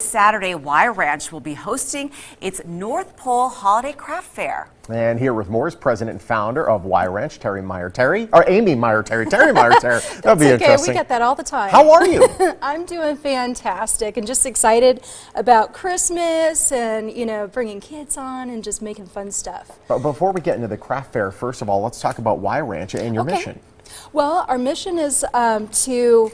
Saturday, Y Ranch will be hosting its North Pole Holiday Craft Fair. And here with more is president and founder of Y Ranch, Amy Meyer Terry. That'd be Okay, interesting. we get that all the time. How are you? I'm doing fantastic and just excited about Christmas and, you know, bringing kids on and just making fun stuff. But before we get into the craft fair, first of all, let's talk about Y Ranch and your mission. Well, our mission is to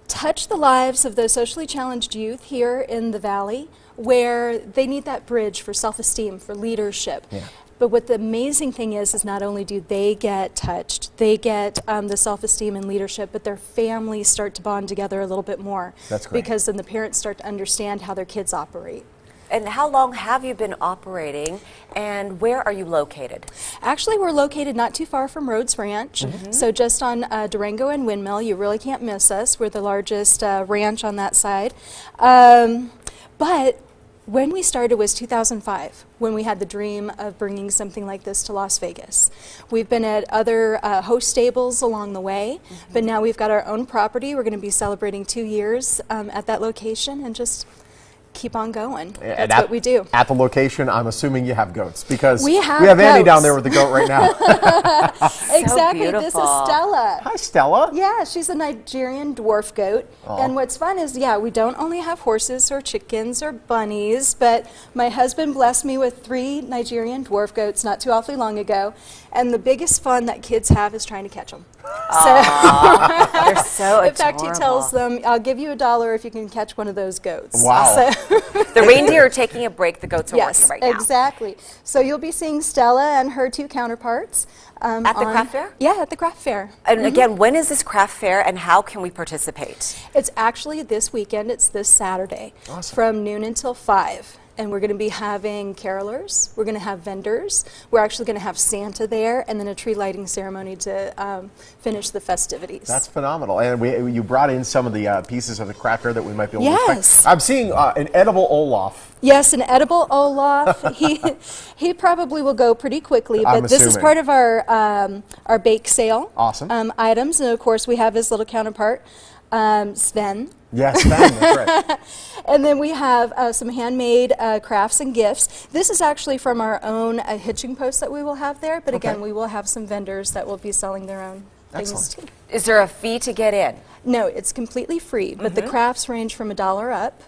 touch the lives of those socially challenged youth here in the Valley where they need that bridge for self-esteem, for leadership. Yeah. But what the amazing thing is not only do they get touched, they get the self-esteem and leadership, but their families start to bond together a little bit more. That's great. Because then the parents start to understand how their kids operate. And how long have you been operating, and where are you located? Actually, we're located not too far from Rhodes Ranch, so just on Durango and Windmill. You really can't miss us. We're the largest ranch on that side. But when we started was 2005, when we had the dream of bringing something like this to Las Vegas. We've been at other host stables along the way, but now we've got our own property. We're going to be celebrating 2 years at that location and just keep on going. That's what we do. At the location, I'm assuming you have goats because we have Andy goats down there with the goat right now. Exactly. This is Stella. Hi, Stella. Yeah, she's a Nigerian dwarf goat. Aww. And what's fun is, we don't only have horses or chickens or bunnies, but my husband blessed me with 3 Nigerian dwarf goats not too awfully long ago. And the biggest fun that kids have is trying to catch them. They're so adorable. In fact, he tells them, I'll give you $1 if you can catch one of those goats. Wow. The reindeer are taking a break. The goats are working right now. Exactly. So you'll be seeing Stella and her 2 counterparts. At the craft fair? Yeah, at the craft fair. And again, when is this craft fair and how can we participate? It's actually this weekend. It's this Saturday. Awesome. From noon until 5. And we're going to be having carolers, we're going to have vendors, we're actually going to have Santa there, and then a tree lighting ceremony to finish the festivities. That's phenomenal. And you brought in some of the pieces of the craft fair that we might be able to Yes. expect. I'm seeing an edible Olaf. Yes, an edible Olaf. He probably will go pretty quickly, but this is part of our bake sale. Awesome. Items, and of course we have his little counterpart, Sven. Yes, Sven, that's right. And then we have some handmade crafts and gifts. This is actually from our own hitching post that we will have there, but again, we will have some vendors that will be selling their own things too. Is there a fee to get in? No, it's completely free, but the crafts range from $1 up,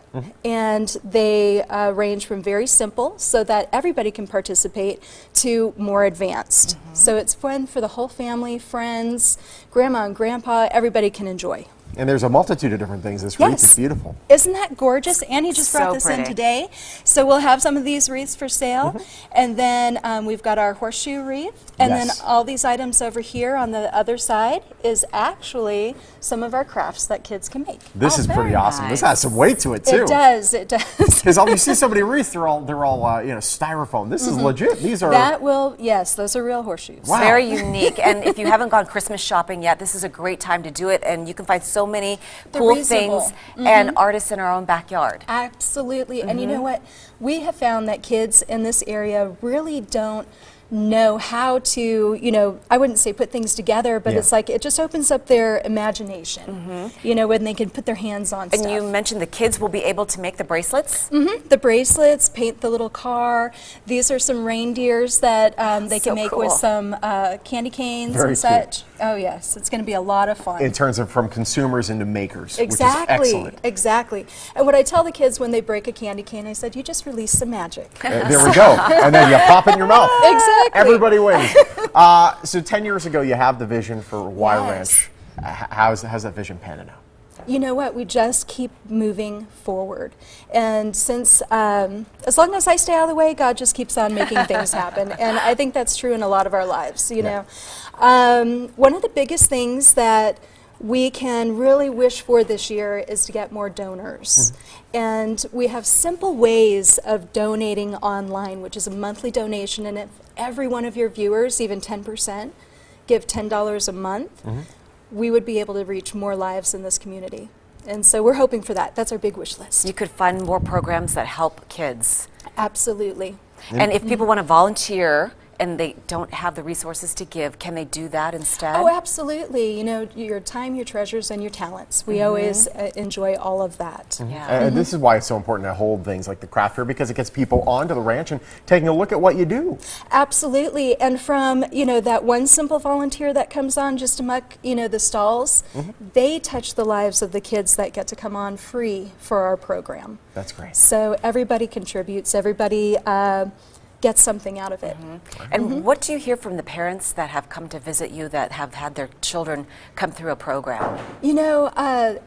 and they range from very simple, so that everybody can participate, to more advanced. So it's fun for the whole family, friends, grandma and grandpa, everybody can enjoy. And there's a multitude of different things. This wreath is beautiful. Isn't that gorgeous? Annie just brought this pretty in today. So we'll have some of these wreaths for sale. And then we've got our horseshoe wreath. And then all these items over here on the other side is actually some of our crafts that kids can make. This is pretty awesome. This has some weight to it too. It does, it does. Because you see somebody wreath, they're all styrofoam. This is legit. These are yes, those are real horseshoes. Wow. Very unique. And if you haven't gone Christmas shopping yet, this is a great time to do it. And you can find so many cool things and artists in our own backyard. Absolutely. And you know what? We have found that kids in this area really don't know how to, I wouldn't say put things together, but it's like it just opens up their imagination, when they can put their hands on stuff. And you mentioned the kids will be able to make the bracelets? The bracelets, paint the little car. These are some reindeers that they can make with some candy canes and such. Oh yes, it's going to be a lot of fun. in terms of from consumers into makers, Exactly, which is excellent. exactly. And what I tell the kids when they break a candy cane, I said, you just release some magic. There we go. And then you pop it in your mouth. Exactly. Everybody wins. So 10 years ago, you have the vision for Y Ranch. How's that vision panning out? You know what? We just keep moving forward. And since, as long as I stay out of the way, God just keeps on making things happen. And I think that's true in a lot of our lives, you know. One of the biggest things that we can really wish for this year is to get more donors. And we have simple ways of donating online, which is a monthly donation. And if every one of your viewers, even 10%, give $10 a month, we would be able to reach more lives in this community. And so we're hoping for that. That's our big wish list. You could fund more programs that help kids. Absolutely. And if people want to volunteer and they don't have the resources to give, can they do that instead? Oh, absolutely. You know, your time, your treasures, and your talents. We always enjoy all of that. Yeah. And this is why it's so important to hold things like the craft fair, because it gets people onto the ranch and taking a look at what you do. Absolutely. And from, you know, that one simple volunteer that comes on just to muck, you know, the stalls, they touch the lives of the kids that get to come on free for our program. That's great. So everybody contributes, everybody gets something out of it. And what do you hear from the parents that have come to visit you that have had their children come through a program? You know,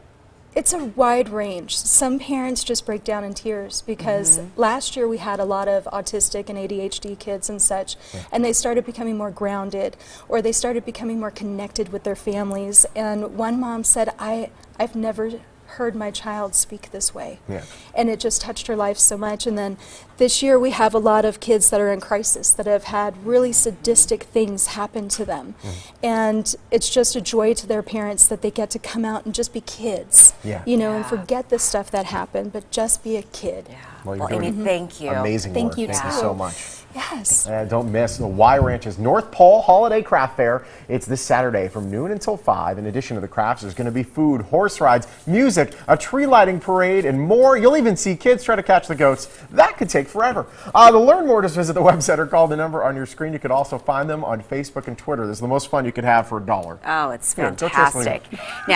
it's a wide range. Some parents just break down in tears because last year we had a lot of autistic and ADHD kids and such, and they started becoming more grounded, or they started becoming more connected with their families. And one mom said, I've never heard my child speak this way. Yeah. And it just touched her life so much. And then this year we have a lot of kids that are in crisis, that have had really sadistic things happen to them. And it's just a joy to their parents that they get to come out and just be kids, you know, and forget the stuff that happened, but just be a kid. Yeah. Well, Well, you're Amy, doing thank you. Amazing Thank work. you Thank you too. so much. Yes. Don't miss the Y Ranch's North Pole Holiday Craft Fair. It's this Saturday from noon until 5. In addition to the crafts, there's going to be food, horse rides, music, a tree lighting parade, and more. You'll even see kids try to catch the goats. That could take forever. To learn more, just visit the website or call the number on your screen. You could also find them on Facebook and Twitter. This is the most fun you could have for $1. Oh, it's Here, go try something. fantastic. Now,